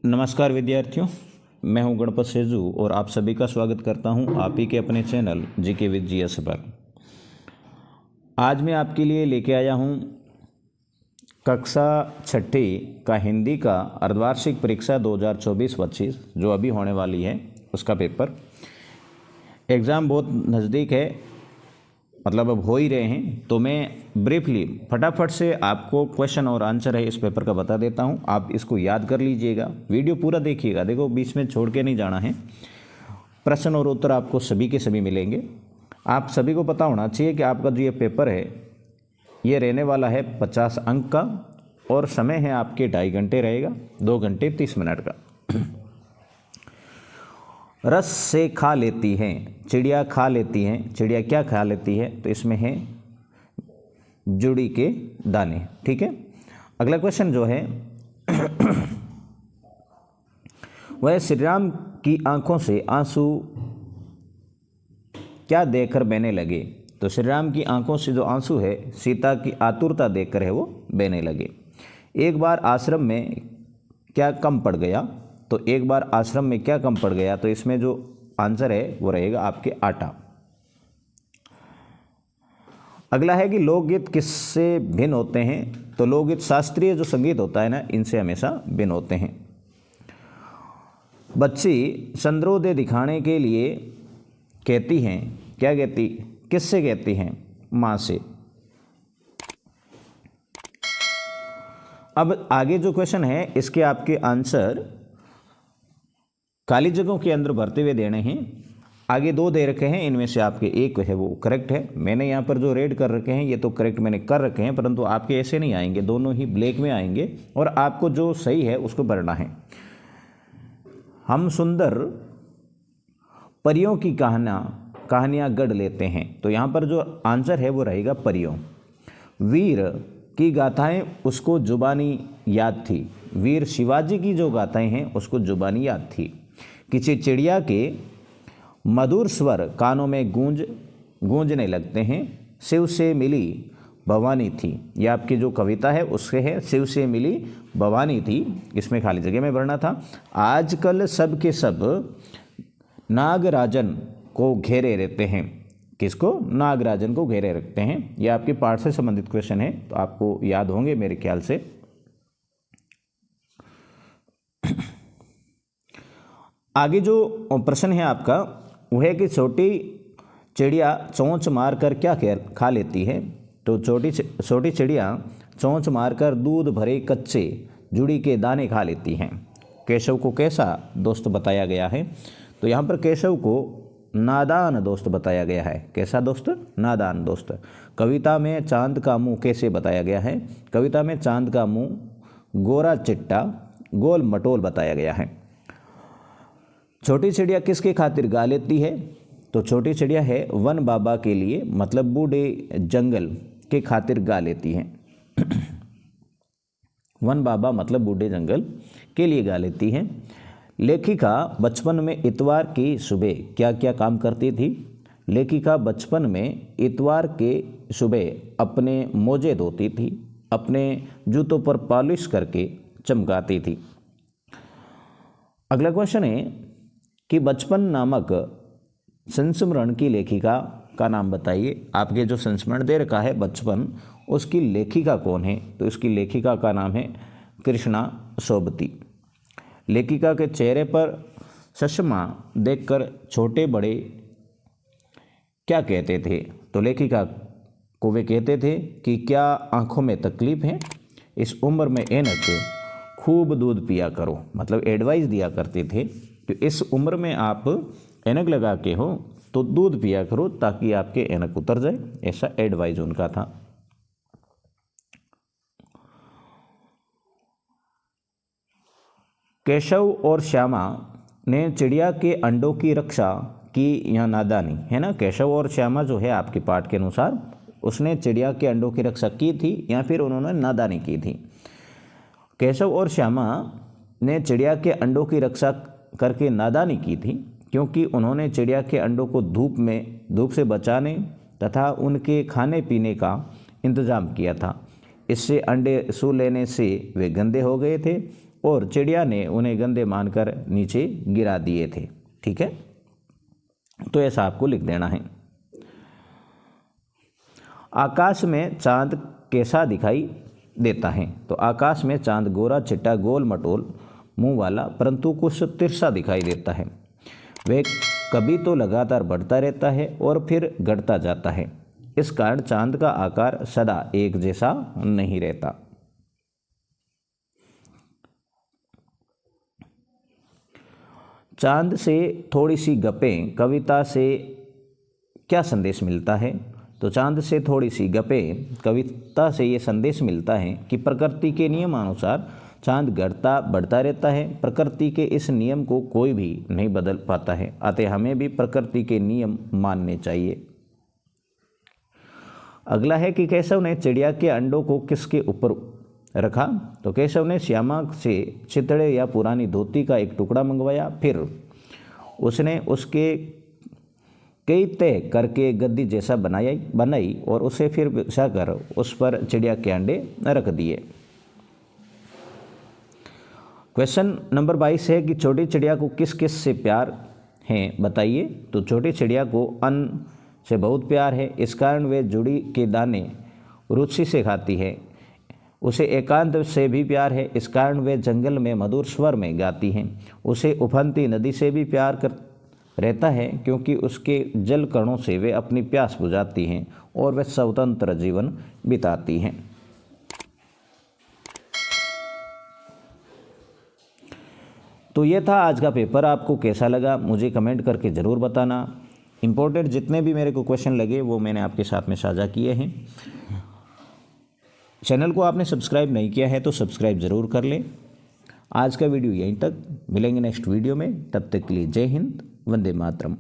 नमस्कार विद्यार्थियों, मैं हूं गणपत सेजू और आप सभी का स्वागत करता हूं आप ही के अपने चैनल जीके विद जीएस पर। आज मैं आपके लिए लेके आया हूं कक्षा छठी का हिंदी का अर्धवार्षिक परीक्षा 2024-25 जो अभी होने वाली है उसका पेपर। एग्ज़ाम बहुत नज़दीक है, मतलब अब हो ही रहे हैं, तो मैं ब्रीफली फटाफट से आपको क्वेश्चन और आंसर है इस पेपर का बता देता हूं। आप इसको याद कर लीजिएगा, वीडियो पूरा देखिएगा, देखो बीच में छोड़ के नहीं जाना है। प्रश्न और उत्तर आपको सभी के सभी मिलेंगे। आप सभी को पता होना चाहिए कि आपका जो ये पेपर है ये रहने वाला है 50 अंक का और समय है आपके 2.5 घंटे रहेगा, 2 घंटे 30 मिनट का। रस से खा लेती हैं चिड़िया, खा लेती हैं चिड़िया, क्या खा लेती है? तो इसमें है जुड़ी के दाने। ठीक है, अगला क्वेश्चन जो है वह श्री राम की आंखों से आंसू क्या देखकर बहने लगे? तो श्री राम की आंखों से जो आंसू है सीता की आतुरता देखकर है वो बहने लगे। एक बार आश्रम में क्या कम पड़ गया? तो एक बार आश्रम में क्या कम पड़ गया? तो इसमें जो आंसर है वो रहेगा आपके आटा। अगला है कि लोकगीत किससे भिन्न होते हैं? तो लोकगीत शास्त्रीय जो संगीत होता है ना, इनसे हमेशा भिन्न होते हैं। बच्ची चंद्रोदय दिखाने के लिए कहती हैं, क्या कहती, किससे कहती हैं? माँ से। अब आगे जो क्वेश्चन है इसके आपके आंसर खाली जगहों के अंदर भरते हुए देने हैं। आगे 2 दे रखे हैं, इनमें से आपके एक है वो करेक्ट है। मैंने यहाँ पर जो रेड कर रखे हैं ये तो करेक्ट मैंने कर रखे हैं, परंतु आपके ऐसे नहीं आएंगे, दोनों ही ब्लैक में आएंगे और आपको जो सही है उसको भरना है। हम सुंदर परियों की कहानियाँ गढ़ लेते हैं। तो यहाँ पर जो आंसर है वो रहेगा परियों। वीर की गाथाएं उसको जुबानी याद थी। वीर शिवाजी की जो गाथाएं हैं उसको जुबानी याद थी। किसी चिड़िया के मधुर स्वर कानों में गूंजने लगते हैं। शिव से मिली भवानी थी। यह आपकी जो कविता है उससे है, शिव से मिली भवानी थी, इसमें खाली जगह में भरना था। आजकल सब के सब नागराजन को घेरे रहते हैं। किसको? नागराजन को घेरे रखते हैं। यह आपके पाठ से संबंधित क्वेश्चन है, तो आपको याद होंगे मेरे ख्याल से। आगे जो प्रश्न है आपका वह है कि छोटी चिड़िया चोंच मारकर क्या खा लेती है? तो छोटी चिड़िया चोंच मारकर दूध भरे कच्चे जुड़ी के दाने खा लेती हैं। केशव को कैसा दोस्त बताया गया है? तो यहाँ पर केशव को नादान दोस्त बताया गया है। कैसा दोस्त? नादान दोस्त। कविता में चांद का मुंह कैसे बताया गया है? कविता में चांद का मुंह गोरा चिट्टा गोल मटोल बताया गया है। छोटी चिड़िया किसके खातिर गा लेती है? तो छोटी चिड़िया है वन बाबा के लिए, मतलब बूढ़े जंगल के खातिर गा लेती है। वन बाबा मतलब बूढ़े जंगल के लिए गा लेती है। लेखिका बचपन में इतवार की सुबह क्या क्या काम करती थी? लेखिका बचपन में इतवार के सुबह अपने मोजे धोती थी, अपने जूतों पर पॉलिश करके चमकाती थी। अगला क्वेश्चन है कि बचपन नामक संस्मरण की लेखिका का नाम बताइए। आपके जो संस्मरण दे रखा है बचपन, उसकी लेखिका कौन है? तो इसकी लेखिका का नाम है कृष्णा सोबती। लेखिका के चेहरे पर चश्मा देखकर छोटे बड़े क्या कहते थे? तो लेखिका को वे कहते थे कि क्या आंखों में तकलीफ है? इस उम्र में ऐनक खूब दूध पिया करो, मतलब एडवाइस दिया करते थे कि इस उम्र में आप ऐनक लगा के हो तो दूध पिया करो ताकि आपके ऐनक उतर जाए, ऐसा एडवाइस उनका था। केशव और श्यामा ने चिड़िया के अंडों की रक्षा की या नादानी, है ना? केशव और श्यामा जो है आपके पाठ के अनुसार उसने चिड़िया के अंडों की रक्षा की थी या फिर उन्होंने नादानी की थी। केशव और श्यामा ने चिड़िया के अंडों की रक्षा करके नादानी की थी क्योंकि उन्होंने चिड़िया के अंडों को धूप से बचाने तथा उनके खाने पीने का इंतजाम किया था। इससे अंडे सू लेने से वे गंदे हो गए थे और चिड़िया ने उन्हें गंदे मानकर नीचे गिरा दिए थे। ठीक है, तो ऐसा आपको लिख देना है। आकाश में चांद कैसा दिखाई देता है? तो आकाश में चांद गोरा चिट्टा गोल मटोल मुंह वाला परंतु कुछ तिरछा दिखाई देता है। वह कभी तो लगातार बढ़ता रहता है और फिर घटता जाता है। इस कारण चांद का आकार सदा एक जैसा नहीं रहता। चांद से थोड़ी सी गपें कविता से क्या संदेश मिलता है? तो चांद से थोड़ी सी गपें कविता से ये संदेश मिलता है कि प्रकृति के नियमानुसार चांद घटता बढ़ता रहता है। प्रकृति के इस नियम को कोई भी नहीं बदल पाता है, अतः हमें भी प्रकृति के नियम मानने चाहिए। अगला है कि केशव ने चिड़िया के अंडों को किसके ऊपर रखा? तो केशव ने श्यामा से चितड़े या पुरानी धोती का एक टुकड़ा मंगवाया। फिर उसने उसके कई तय करके गद्दी जैसा बनाई और उसे फिर बिछाकर उस पर चिड़िया के अंडे रख दिए। क्वेश्चन नंबर 22 है कि छोटी चिड़िया को किस किस से प्यार है बताइए। तो छोटी चिड़िया को अन्न से बहुत प्यार है, इस कारण वे जुड़ी के दाने रुचि से खाती है। उसे एकांत से भी प्यार है, इस कारण वे जंगल में मधुर स्वर में गाती हैं। उसे उफनती नदी से भी प्यार रहता है, क्योंकि उसके जल कणों से वे अपनी प्यास बुझाती हैं और वे स्वतंत्र जीवन बिताती हैं। तो ये था आज का पेपर। आपको कैसा लगा मुझे कमेंट करके ज़रूर बताना। इम्पोर्टेंट जितने भी मेरे को क्वेश्चन लगे वो मैंने आपके साथ में साझा किए हैं। चैनल को आपने सब्सक्राइब नहीं किया है तो सब्सक्राइब ज़रूर कर लें। आज का वीडियो यहीं तक, मिलेंगे नेक्स्ट वीडियो में। तब तक के लिए जय हिंद, वंदे मातरम।